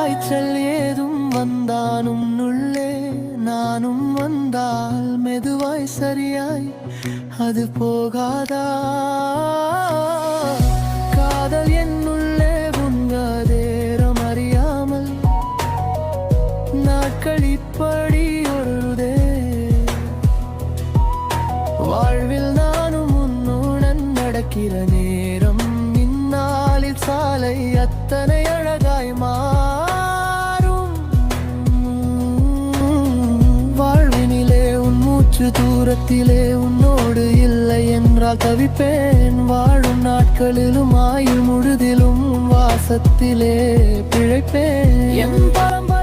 காய்ச்சல் ஏதும் வந்தானும் உள்ளே நானும் வந்தால் மெதுவாய் சரியாய் அது போகாதா? காதல் என்னுள்ளே உண்காதேரம் அறியாமல் நாட்கள் இப்படி ஒருதே. வாழ்வில் நானும் உன்னுடன் நடக்கிற நேரம் இந்நாளில் சாலை அத்தனை அழகாய் மாறும். வாழ்வினிலே உன் மூச்சு தூரத்திலே உன்னோடு இல்லை என்றால் தவிப்பேன். வாழும் நாட்களிலும் ஆயுள் முழுதிலும் வாசத்திலே பிழைப்பேன். என் பரம்பரை